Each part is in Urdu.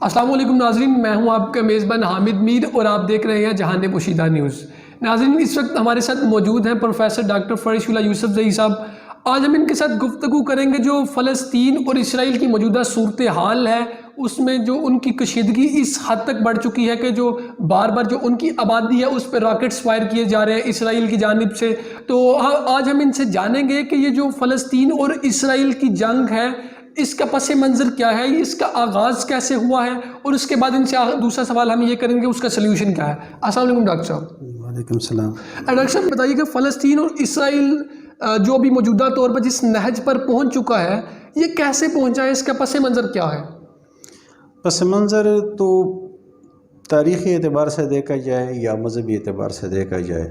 السلام علیکم ناظرین، میں ہوں آپ کا میزبان حامد میر اور آپ دیکھ رہے ہیں جہان پوشیدہ نیوز۔ ناظرین، اس وقت ہمارے ساتھ موجود ہیں پروفیسر ڈاکٹر یوسفزئی صاحب۔ آج ہم ان کے ساتھ گفتگو کریں گے جو فلسطین اور اسرائیل کی موجودہ صورتحال ہے، اس میں جو ان کی کشیدگی اس حد تک بڑھ چکی ہے کہ جو بار بار جو ان کی آبادی ہے اس پہ راکٹس فائر کیے جا رہے ہیں اسرائیل کی جانب سے۔ تو آج ہم ان سے جانیں گے کہ یہ جو فلسطین اور اسرائیل کی جنگ ہے اس کا پس منظر کیا ہے، اس کا آغاز کیسے ہوا ہے، اور اس کے بعد ان سے دوسرا سوال ہم یہ کریں گے اس کا سلیوشن کیا ہے۔ السلام علیکم ڈاکٹر صاحب۔ وعلیکم السلام۔ ڈاکٹر صاحب بتائیے کہ فلسطین اور اسرائیل جو ابھی موجودہ طور پر جس نہج پر پہنچ چکا ہے یہ کیسے پہنچا ہے، اس کا پس منظر کیا ہے؟ پس منظر تو تاریخی اعتبار سے دیکھا جائے یا مذہبی اعتبار سے دیکھا جائے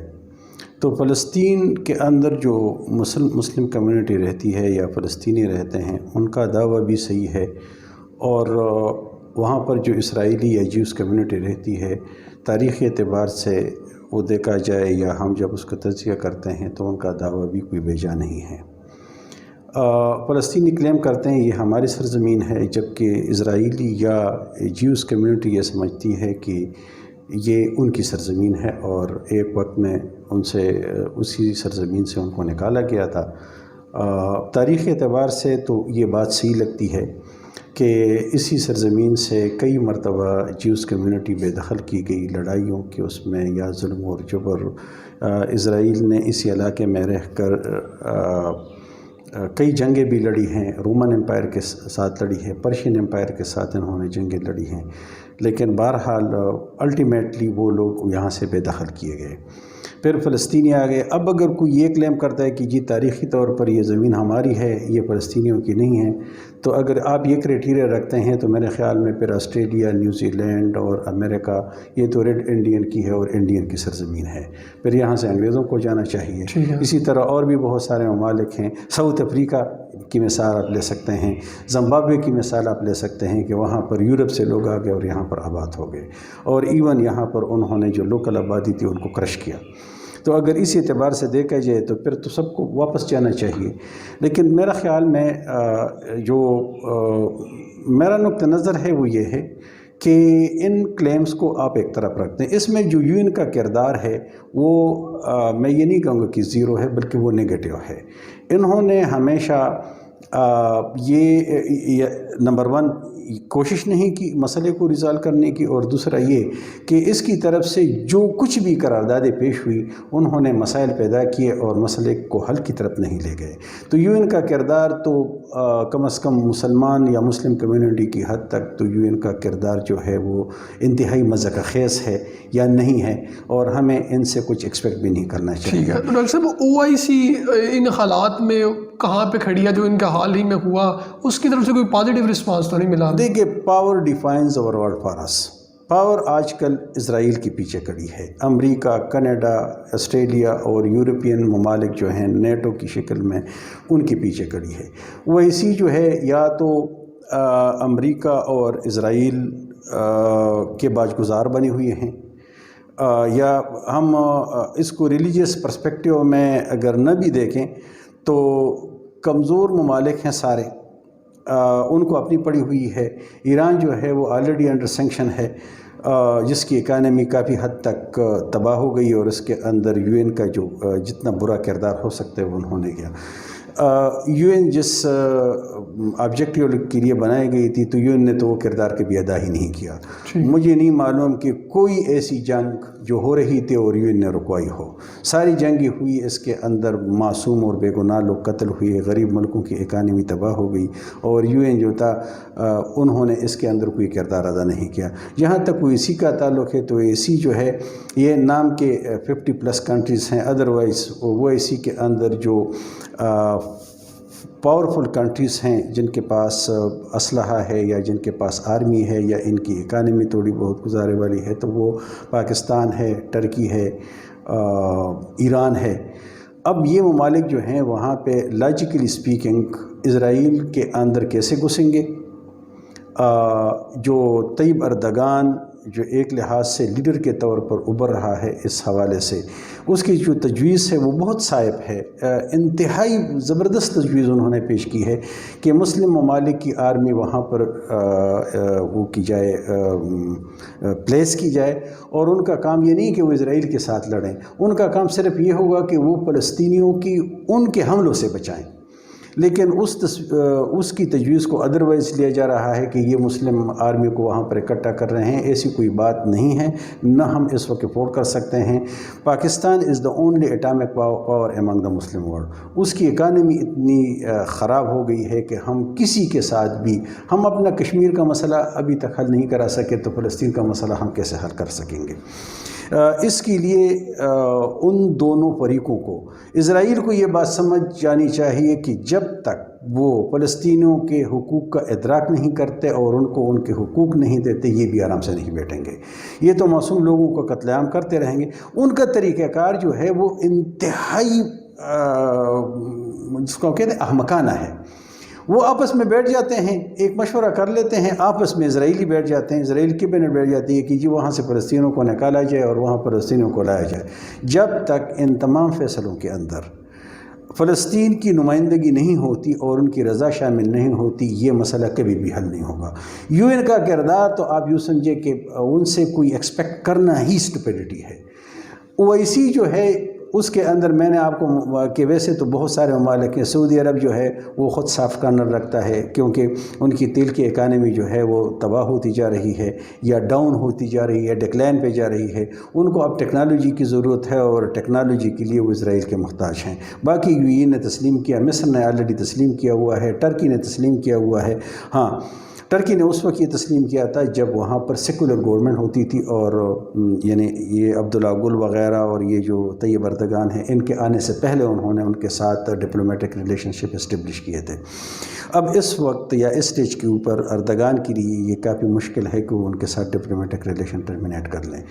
تو فلسطین کے اندر جو مسلم کمیونٹی رہتی ہے یا فلسطینی رہتے ہیں ان کا دعویٰ بھی صحیح ہے، اور وہاں پر جو اسرائیلی یا جیوز کمیونٹی رہتی ہے تاریخی اعتبار سے وہ دیکھا جائے یا ہم جب اس کا تجزیہ کرتے ہیں تو ان کا دعویٰ بھی کوئی بیجا نہیں ہے۔ فلسطینی کلیم کرتے ہیں یہ ہماری سرزمین ہے، جبکہ اسرائیلی یا جیوز کمیونٹی یہ سمجھتی ہے کہ یہ ان کی سرزمین ہے، اور ایک وقت میں ان سے اسی سرزمین سے ان کو نکالا گیا تھا۔ تاریخی اعتبار سے تو یہ بات صحیح لگتی ہے کہ اسی سرزمین سے کئی مرتبہ جیوز کمیونٹی بے دخل کی گئی لڑائیوں کے اس میں یا ظلم اور جبر۔ اسرائیل نے اسی علاقے میں رہ کر کئی جنگیں بھی لڑی ہیں، رومن امپائر کے ساتھ لڑی ہے، پرشین امپائر کے ساتھ انہوں نے جنگیں لڑی ہیں، لیکن بہرحال الٹیمیٹلی وہ لوگ یہاں سے بے دخل کیے گئے۔ پھر فلسطینی آ گئے۔ اب اگر کوئی یہ کلیم کرتا ہے کہ جی تاریخی طور پر یہ زمین ہماری ہے، یہ فلسطینیوں کی نہیں ہے، تو اگر آپ یہ کرائٹیریا رکھتے ہیں تو میرے خیال میں پھر آسٹریلیا، نیوزی لینڈ اور امریکہ یہ تو ریڈ انڈین کی ہے اور انڈین کی سرزمین ہے، پھر یہاں سے انگریزوں کو جانا چاہیے۔ اسی طرح اور بھی بہت سارے ممالک ہیں، ساؤتھ افریقہ کی مثال آپ لے سکتے ہیں، زمبابوے کی مثال آپ لے سکتے ہیں کہ وہاں پر یورپ سے لوگ آ گئے اور یہاں پر آباد ہو گئے، اور ایون یہاں پر انہوں نے جو لوکل آبادی تھی ان کو کرش کیا۔ تو اگر اس اعتبار سے دیکھا جائے تو پھر تو سب کو واپس جانا چاہیے، لیکن میرا خیال میں جو میرا نقطہ نظر ہے وہ یہ ہے کہ ان کلیمز کو آپ ایک طرف رکھتے ہیں۔ اس میں جو UN کا کردار ہے وہ میں یہ نہیں کہوں گا کہ زیرو ہے، بلکہ وہ نیگیٹو ہے۔ انہوں نے ہمیشہ یہ نمبر 1 کوشش نہیں کی مسئلے کو ریزالو کرنے کی، اور دوسرا یہ کہ اس کی طرف سے جو کچھ بھی قراردادیں پیش ہوئی انہوں نے مسائل پیدا کیے اور مسئلے کو حل کی طرف نہیں لے گئے۔ تو UN کا کردار تو کم از کم مسلمان یا مسلم کمیونٹی کی حد تک تو UN کا کردار جو ہے وہ انتہائی مذاق خیز ہے یا نہیں ہے، اور ہمیں ان سے کچھ ایکسپیکٹ بھی نہیں کرنا چاہیے۔ ٹھیک ہے ڈاکٹر صاحب، OIC ان حالات میں کہاں پہ کھڑی ہے جو ان کا حال ہی میں ہوا، اس کی طرف سے کوئی پازیٹیو رسپانس تو نہیں ملا؟ دیکھیے، پاور ڈیفائنز اور ورلڈ فار اس۔ پاور آج کل اسرائیل کے پیچھے کڑی ہے۔ امریکہ، کینیڈا، آسٹریلیا اور یورپین ممالک جو ہیں نیٹو کی شکل میں ان کے پیچھے کڑی ہے۔ OIC جو ہے یا تو امریکہ اور اسرائیل کے باجگزار بنے ہوئے ہیں، یا ہم اس کو ریلیجیس پرسپیکٹیو میں اگر نہ بھی دیکھیں تو کمزور ممالک ہیں سارے، ان کو اپنی پڑی ہوئی ہے۔ ایران جو ہے وہ آلریڈی انڈر سینکشن ہے، جس کی اکانومی کافی حد تک تباہ ہو گئی، اور اس کے اندر UN کا جو جتنا برا کردار ہو سکتا ہے وہ انہوں نے کیا۔ UN جس آبجیکٹیو کے لیے بنائی گئی تھی تو UN نے تو وہ کردار کبھی ادا ہی نہیں کیا۔ مجھے نہیں معلوم کہ کوئی ایسی جنگ جو ہو رہی تھی اور UN نے رکوائی ہو۔ ساری جنگیں ہوئی، اس کے اندر معصوم اور بے گناہ لوگ قتل ہوئے، غریب ملکوں کی اکانومی تباہ ہو گئی، اور UN جو تھا انہوں نے اس کے اندر کوئی کردار ادا نہیں کیا۔ جہاں تک OIC کا تعلق ہے تو OIC جو ہے یہ نام کے 50+ کنٹریز ہیں، ادروائز OIC کے اندر جو پاورفل کنٹریز ہیں جن کے پاس اسلحہ ہے یا جن کے پاس آرمی ہے یا ان کی اکانومی تھوڑی بہت گزارے والی ہے، تو وہ پاکستان ہے، ٹرکی ہے، ایران ہے۔ اب یہ ممالک جو ہیں وہاں پہ لاجیکلی سپیکنگ اسرائیل کے اندر کیسے گھسیں گے؟ جو طیب اردگان جو ایک لحاظ سے لیڈر کے طور پر ابھر رہا ہے اس حوالے سے، اس کی جو تجویز ہے وہ بہت صائب ہے، انتہائی زبردست تجویز انہوں نے پیش کی ہے کہ مسلم ممالک کی آرمی وہاں پر وہ کی جائے، پلیس کی جائے، اور ان کا کام یہ نہیں کہ وہ اسرائیل کے ساتھ لڑیں، ان کا کام صرف یہ ہوگا کہ وہ فلسطینیوں کی ان کے حملوں سے بچائیں۔ لیکن اس کی تجویز کو ادروائز لیا جا رہا ہے کہ یہ مسلم آرمی کو وہاں پر اکٹھا کر رہے ہیں، ایسی کوئی بات نہیں ہے، نہ ہم اس وقت افورڈ کر سکتے ہیں۔ Pakistan is the only atomic power among the Muslim world. اس کی اکانومی اتنی خراب ہو گئی ہے کہ ہم کسی کے ساتھ بھی، ہم اپنا کشمیر کا مسئلہ ابھی تک حل نہیں کرا سکے تو فلسطین کا مسئلہ ہم کیسے حل کر سکیں گے؟ اس کے لیے ان دونوں فریقوں کو، اسرائیل کو یہ بات سمجھ جانی چاہیے کہ جب تک وہ فلسطینیوں کے حقوق کا ادراک نہیں کرتے اور ان کو ان کے حقوق نہیں دیتے، یہ بھی آرام سے نہیں بیٹھیں گے۔ یہ تو معصوم لوگوں کا قتل عام کرتے رہیں گے۔ ان کا طریقہ کار جو ہے وہ انتہائی جس کو کہتے ہیں احمقانہ ہے۔ وہ آپس میں بیٹھ جاتے ہیں، ایک مشورہ کر لیتے ہیں، آپس میں اسرائیلی بیٹھ جاتے ہیں، اسرائیل کیبنٹ بیٹھ جاتی ہے کہ جی وہاں سے فلسطینیوں کو نکالا جائے اور وہاں فلسطینیوں کو لایا جائے۔ جب تک ان تمام فیصلوں کے اندر فلسطین کی نمائندگی نہیں ہوتی اور ان کی رضا شامل نہیں ہوتی، یہ مسئلہ کبھی بھی حل نہیں ہوگا۔ یو این کا کردار تو آپ یوں سمجھے کہ ان سے کوئی ایکسپیکٹ کرنا ہی اسٹوپیڈٹی ہے۔ OIC جو ہے اس کے اندر میں نے آپ کو کہ ویسے تو بہت سارے ممالک ہیں، سعودی عرب جو ہے وہ خود صاف کارنر رکھتا ہے کیونکہ ان کی تیل کی اکانومی جو ہے وہ تباہ ہوتی جا رہی ہے یا ڈاؤن ہوتی جا رہی ہے، ڈکلائن پہ جا رہی ہے۔ ان کو اب ٹیکنالوجی کی ضرورت ہے اور ٹیکنالوجی کے لیے وہ اسرائیل کے محتاج ہیں۔ باقی UAE نے تسلیم کیا، مصر نے آلریڈی تسلیم کیا ہوا ہے، ٹرکی نے تسلیم کیا ہوا ہے۔ ہاں، ٹرکی نے اس وقت یہ تسلیم کیا تھا جب وہاں پر سیکولر گورنمنٹ ہوتی تھی، اور یعنی یہ عبداللہ گل وغیرہ اور یہ جو طیب اردگان ہیں، ان کے آنے سے پہلے انہوں نے ان کے ساتھ ڈپلومیٹک ریلیشن شپ اسٹیبلش کیے تھے۔ اب اس وقت یا اس سٹیج کے اوپر اردگان کے لیے یہ کافی مشکل ہے کہ وہ ان کے ساتھ ڈپلومیٹک ریلیشن ٹرمینیٹ کر لیں۔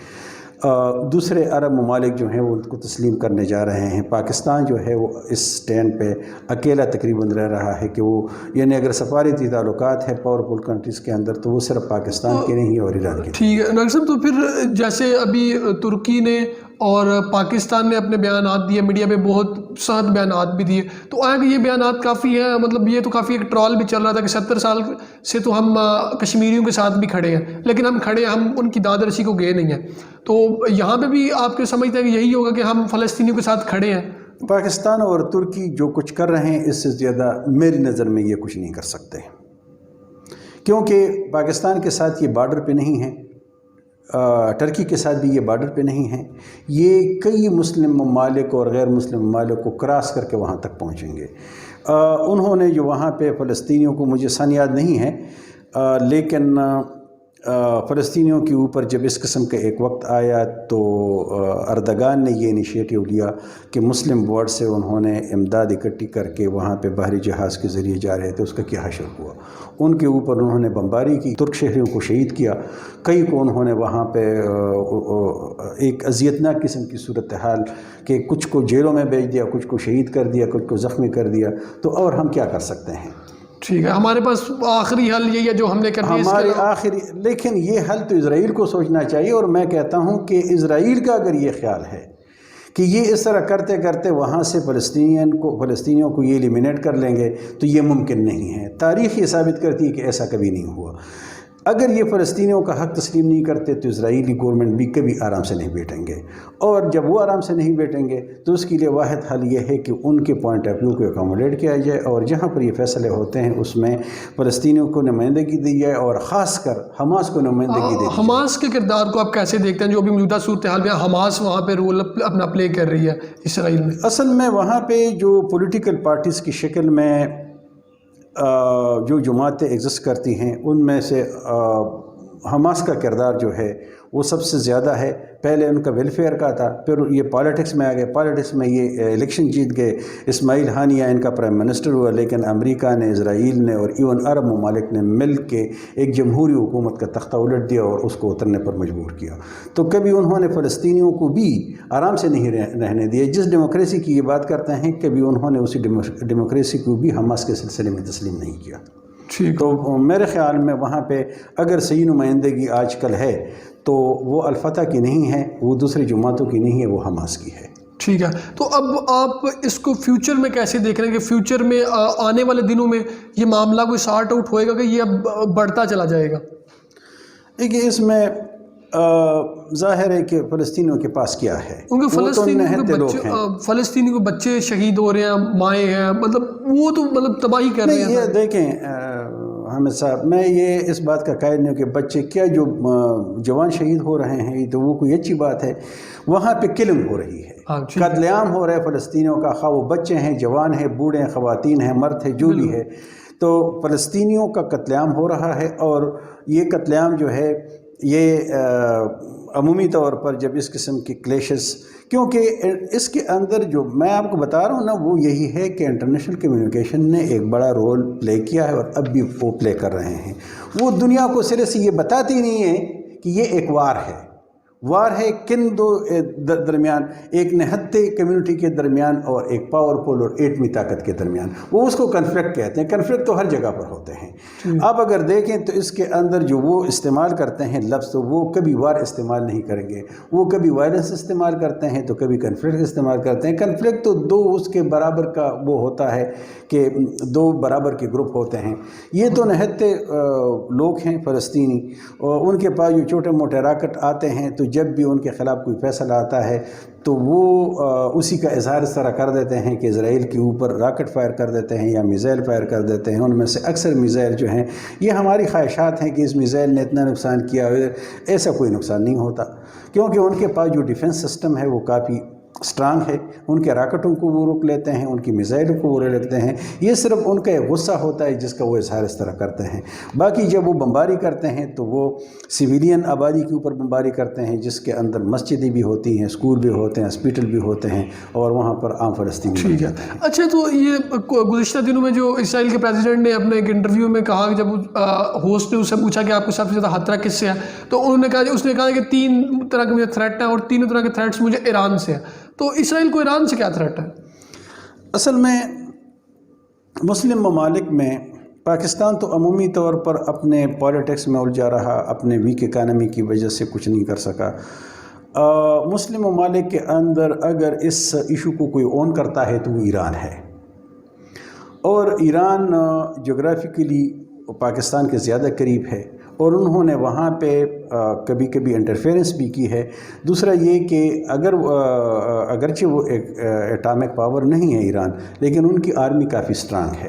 دوسرے عرب ممالک جو ہیں وہ ان کو تسلیم کرنے جا رہے ہیں۔ پاکستان جو ہے وہ اس سٹینڈ پہ اکیلا تقریباً رہ رہا ہے کہ وہ یعنی اگر سفارتی تعلقات ہیں پاورفل کنٹریز کے اندر تو وہ صرف پاکستان کے نہیں اور ایران کے۔ ٹھیک ہے ڈاکٹر صاحب، تو پھر جیسے ابھی ترکی نے اور پاکستان نے اپنے بیانات دیے، میڈیا پہ بہت سخت بیانات بھی دیے، تو آیا کہ یہ بیانات کافی ہیں؟ مطلب یہ تو کافی ایک ٹرول بھی چل رہا تھا کہ 70 سال سے تو ہم کشمیریوں کے ساتھ بھی کھڑے ہیں، لیکن ہم کھڑے ہیں، ہم ان کی داد رسی کو گئے نہیں ہیں۔ تو یہاں پہ بھی آپ کے سمجھتے ہیں کہ یہی ہوگا کہ ہم فلسطینیوں کے ساتھ کھڑے ہیں؟ پاکستان اور ترکی جو کچھ کر رہے ہیں اس سے زیادہ میری نظر میں یہ کچھ نہیں کر سکتے، کیونکہ پاکستان کے ساتھ یہ بارڈر پہ نہیں ہے، ٹرکی کے ساتھ بھی یہ بارڈر پہ نہیں ہے، یہ کئی مسلم ممالک اور غیر مسلم ممالک کو کراس کر کے وہاں تک پہنچیں گے۔ انہوں نے جو وہاں پہ فلسطینیوں کو، مجھے سن یاد نہیں ہے، لیکن فلسطینیوں کے اوپر جب اس قسم کا ایک وقت آیا تو اردگان نے یہ انیشیٹو لیا کہ مسلم ورلڈ سے انہوں نے امداد اکٹھی کر کے وہاں پہ بحری جہاز کے ذریعے جا رہے تھے، اس کا کیا حشر ہوا؟ ان کے اوپر انہوں نے بمباری کی، ترک شہریوں کو شہید کیا، کئی کو انہوں نے وہاں پہ ایک اذیتناک قسم کی صورتحال کہ کچھ کو جیلوں میں بھیج دیا، کچھ کو شہید کر دیا، کچھ کو زخمی کر دیا۔ تو اور ہم کیا کر سکتے ہیں؟ ٹھیک ہے، ہمارے پاس آخری حل یہی ہے جو ہم نے کر دیا، ہمارے آخری، لیکن یہ حل تو اسرائیل کو سوچنا چاہیے، اور میں کہتا ہوں کہ اسرائیل کا اگر یہ خیال ہے کہ یہ اس طرح کرتے کرتے وہاں سے فلسطینیوں کو یہ ایلیمینیٹ کر لیں گے تو یہ ممکن نہیں ہے۔ تاریخ یہ ثابت کرتی ہے کہ ایسا کبھی نہیں ہوا۔ اگر یہ فلسطینیوں کا حق تسلیم نہیں کرتے تو اسرائیلی گورنمنٹ بھی کبھی آرام سے نہیں بیٹھیں گے، اور جب وہ آرام سے نہیں بیٹھیں گے تو اس کے لیے واحد حل یہ ہے کہ ان کے پوائنٹ آف ویو کو اکاموڈیٹ کیا جائے، اور جہاں پر یہ فیصلے ہوتے ہیں اس میں فلسطینیوں کو نمائندگی دی جائے، اور خاص کر حماس کو نمائندگی دی جائے۔ حماس کے کردار کو آپ کیسے دیکھتے ہیں جو ابھی موجودہ صورتحال میں حماس وہاں پہ رول اپنا پلے کر رہی ہے اسرائیل میں؟ اصل میں وہاں پہ جو پولیٹیکل پارٹیز کی شکل میں جو جماعتیں ایگزسٹ کرتی ہیں ان میں سے حماس کا کردار جو ہے وہ سب سے زیادہ ہے۔ پہلے ان کا ویلفیئر کا تھا، پھر یہ پالیٹکس میں آ گئے، پالیٹکس میں یہ الیکشن جیت گئے، اسماعیل ہانیہ ان کا پرائم منسٹر ہوا، لیکن امریکہ نے، اسرائیل نے اور ایون عرب ممالک نے مل کے ایک جمہوری حکومت کا تختہ الٹ دیا اور اس کو اترنے پر مجبور کیا۔ تو کبھی انہوں نے فلسطینیوں کو بھی آرام سے نہیں رہنے دیے۔ جس ڈیموکریسی کی یہ بات کرتے ہیں کبھی انہوں نے اسی ڈیموکریسی کو بھی حماس کے سلسلے میں تسلیم نہیں کیا۔ تو میرے خیال میں وہاں پہ اگر صحیح نمائندگی آج کل ہے تو وہ الفتح کی نہیں ہے، وہ دوسری جماعتوں کی نہیں ہے، وہ حماس کی ہے. ٹھیک ہے. تو اب آپ اس کو فیوچر میں کیسے دیکھ رہے ہیں کہ فیوچر میں آنے والے دنوں میں یہ معاملہ کوئی سارٹ آؤٹ ہوئے گا کہ یہ اب بڑھتا چلا جائے گا؟ دیکھیے اس میں ظاہر ہے کہ فلسطینیوں کے پاس کیا ہے، کیونکہ فلسطینی کو بچے شہید ہو رہے ہیں، مائیں ہیں، مطلب وہ تو مطلب تباہی کر رہے ہیں. یہ دیکھیں حامد صاحب، میں یہ اس بات کا قائل نہیں ہوں کہ بچے کیا جو جوان شہید ہو رہے ہیں تو وہ کوئی اچھی بات ہے. وہاں پہ کلنگ ہو رہی ہے، قتل عام ہو رہا ہے فلسطینیوں کا، خواہ وہ بچے ہیں، جوان ہیں، بوڑھے ہیں، خواتین ہیں، مرد ہیں، جو بھی ہے. تو فلسطینیوں کا قتل عام ہو رہا ہے، اور یہ قتل عام جو ہے یہ عمومی طور پر جب اس قسم کی کلیشز، کیونکہ اس کے اندر جو میں آپ کو بتا رہا ہوں نا وہ یہی ہے کہ انٹرنیشنل کمیونیکیشن نے ایک بڑا رول پلے کیا ہے اور اب بھی وہ پلے کر رہے ہیں. وہ دنیا کو سرے سے یہ بتاتی نہیں ہے کہ یہ ایک وار ہے. وار ہے کن دو درمیان، ایک نہتے کمیونٹی کے درمیان اور ایک پاورفل اور ایٹمی طاقت کے درمیان. وہ اس کو کنفلکٹ کہتے ہیں. کنفلکٹ تو ہر جگہ پر ہوتے ہیں. آپ اگر دیکھیں تو اس کے اندر جو وہ استعمال کرتے ہیں لفظ، تو وہ کبھی وار استعمال نہیں کریں گے، وہ کبھی وائلنس استعمال کرتے ہیں تو کبھی کنفلکٹ استعمال کرتے ہیں. کنفلکٹ تو دو اس کے برابر کا وہ ہوتا ہے کہ دو برابر کے گروپ ہوتے ہیں. یہ تو نہتے لوگ ہیں فلسطینی، اور ان کے پاس جو چھوٹے موٹے راکٹ آتے ہیں تو جب بھی ان کے خلاف کوئی فیصلہ آتا ہے تو وہ اسی کا اظہار اس طرح کر دیتے ہیں کہ اسرائیل کے اوپر راکٹ فائر کر دیتے ہیں یا میزائل فائر کر دیتے ہیں. ان میں سے اکثر میزائل جو ہیں یہ ہماری خواہشات ہیں کہ اس میزائل نے اتنا نقصان کیا. ایسا کوئی نقصان نہیں ہوتا، کیونکہ ان کے پاس جو ڈیفنس سسٹم ہے وہ کافی اسٹرانگ ہے. ان کے راکٹوں کو وہ روک لیتے ہیں، ان کی میزائلوں کو وہ روک لیتے ہیں. یہ صرف ان کا ایک غصہ ہوتا ہے جس کا وہ اظہار اس طرح کرتے ہیں. باقی جب وہ بمباری کرتے ہیں تو وہ سویلین آبادی کے اوپر بمباری کرتے ہیں، جس کے اندر مسجدیں بھی ہوتی ہیں، اسکول بھی ہوتے ہیں، ہاسپٹل بھی ہوتے ہیں، اور وہاں پر عام فلسطینی مر جاتے ہیں. اچھا، تو یہ گزشتہ دنوں میں جو اسرائیل کے پریزیڈنٹ نے اپنے ایک انٹرویو میں کہا کہ جب ہوسٹ نے اس سے پوچھا کہ آپ کو سب سے زیادہ خطرہ کس سے ہے، تو اس نے کہا کہ 3 طرح کے مجھے تھریٹ ہیں، اور تینوں طرح کے تھریٹس مجھے ایران سے ہیں. تو اسرائیل کو ایران سے کیا تھریٹ ہے؟ اصل میں مسلم ممالک میں پاکستان تو عمومی طور پر اپنے پالیٹکس میں الجھا رہا، اپنے ویک اکانومی کی وجہ سے کچھ نہیں کر سکا. مسلم ممالک کے اندر اگر اس ایشو کو کوئی اون کرتا ہے تو وہ ایران ہے، اور ایران جغرافیکلی پاکستان کے زیادہ قریب ہے، اور انہوں نے وہاں پہ کبھی کبھی انٹرفیرنس بھی کی ہے. دوسرا یہ کہ اگرچہ وہ ایک ایٹامک پاور نہیں ہے ایران، لیکن ان کی آرمی کافی اسٹرانگ ہے،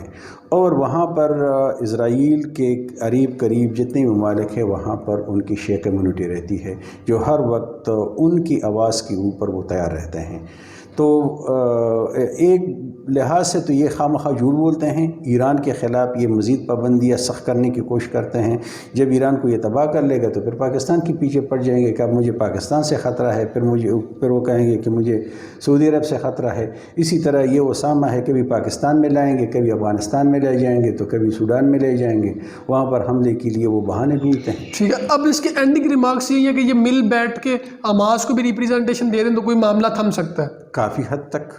اور وہاں پر اسرائیل کے قریب جتنے ممالک ہیں وہاں پر ان کی شیعہ کمیونٹی رہتی ہے، جو ہر وقت ان کی آواز کے اوپر وہ تیار رہتے ہیں. تو ایک لحاظ سے تو یہ خواہ جھوٹ بولتے ہیں. ایران کے خلاف یہ مزید پابندیاں سخت کرنے کی کوشش کرتے ہیں. جب ایران کو یہ تباہ کر لے گا تو پھر پاکستان کے پیچھے پڑ جائیں گے کہ اب مجھے پاکستان سے خطرہ ہے، پھر وہ کہیں گے کہ مجھے سعودی عرب سے خطرہ ہے. اسی طرح یہ اسامہ ہے، کبھی پاکستان میں لائیں گے، کبھی افغانستان میں لے جائیں گے، تو کبھی سوڈان میں لے جائیں گے. وہاں پر حملے کے لیے وہ بہانے ڈھونڈتے ہیں. ٹھیک ہے. اب اس کے اینڈنگ ریمارکس یہ ہے کہ یہ مل بیٹھ کے حماس کو بھی ریپریزنٹیشن دے دیں تو کوئی معاملہ تھم سکتا ہے کافی حد تک.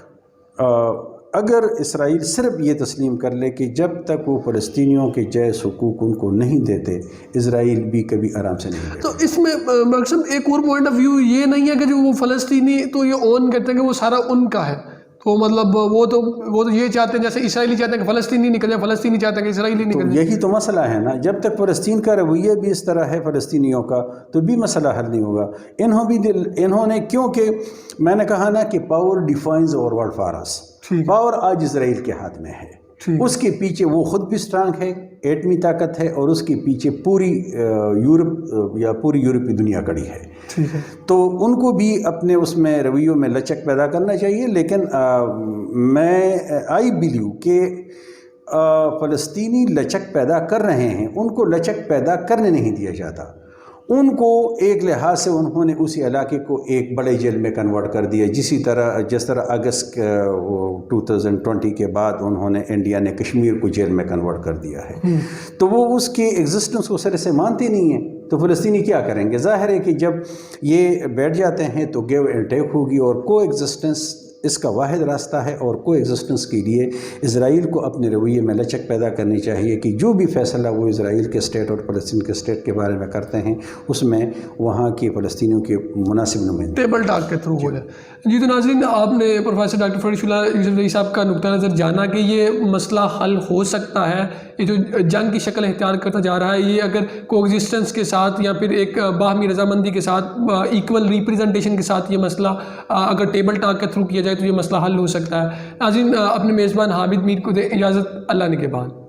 اگر اسرائیل صرف یہ تسلیم کر لے کہ جب تک وہ فلسطینیوں کے جائز حقوق ان کو نہیں دیتے، اسرائیل بھی کبھی آرام سے نہیں. تو اس میں مقصد ایک اور پوائنٹ آف ویو یہ نہیں ہے کہ جو وہ فلسطینی تو یہ اون کرتے ہیں کہ وہ سارا ان کا ہے، تو مطلب وہ تو یہ چاہتے ہیں جیسے اسرائیلی چاہتے ہیں کہ فلسطینی نکل جائے، فلسطینی چاہتے ہیں کہ اسرائیلی نکل جائے. یہی تو مسئلہ ہے نا. جب تک فلسطین کا رویہ بھی اس طرح ہے فلسطینیوں کا تو بھی مسئلہ حل نہیں ہوگا. انہوں نے کیونکہ میں نے کہا نا کہ پاور ڈیفائنز اور ورلڈ فار اس. پاور آج اسرائیل کے ہاتھ میں ہے. اس کے پیچھے وہ خود بھی اسٹرانگ ہے، ایٹمی طاقت ہے، اور اس کے پیچھے پوری یورپ یا پوری یورپی دنیا کڑی ہے. تو ان کو بھی اپنے اس میں رویوں میں لچک پیدا کرنا چاہیے. لیکن میں آئی بلیو کہ فلسطینی لچک پیدا کر رہے ہیں، ان کو لچک پیدا کرنے نہیں دیا جاتا. ان کو ایک لحاظ سے انہوں نے اسی علاقے کو ایک بڑے جیل میں کنورٹ کر دیا، جس طرح اگست 2020 کے بعد انہوں نے انڈیا نے کشمیر کو جیل میں کنورٹ کر دیا ہے. تو وہ اس کی ایگزسٹنس کو سرے سے مانتے نہیں ہیں. تو فلسطینی کیا کریں گے؟ ظاہر ہے کہ جب یہ بیٹھ جاتے ہیں تو گیو اینڈ ٹیک ہوگی، اور کو ایگزسٹنس اس کا واحد راستہ ہے، اور کو ایگزسٹنس کے لیے اسرائیل کو اپنے رویے میں لچک پیدا کرنی چاہیے کہ جو بھی فیصلہ وہ اسرائیل کے اسٹیٹ اور فلسطین کے اسٹیٹ کے بارے میں کرتے ہیں اس میں وہاں کے فلسطینیوں کے مناسب نمائندے ٹیبل ٹاک کے تھرو ہو جائے۔ جی تو ناظرین، آپ نے پروفیسر ڈاکٹر فریش اللہ یوسفزئی صاحب کا نقطہ نظر جانا کہ یہ مسئلہ حل ہو سکتا ہے، یہ جو جنگ کی شکل اختیار کرتا جا رہا ہے یہ اگر کو ایگزسٹنس کے ساتھ یا پھر ایک باہمی رضامندی کے ساتھ ایکول ریپریزنٹیشن کے ساتھ یہ مسئلہ اگر ٹیبل ٹاک کے تھرو کیا جائے تو یہ مسئلہ حل ہو سکتا ہے۔ ناظرین، اپنے میزبان حامد میر کو دے اجازت، اللہ نگہبان۔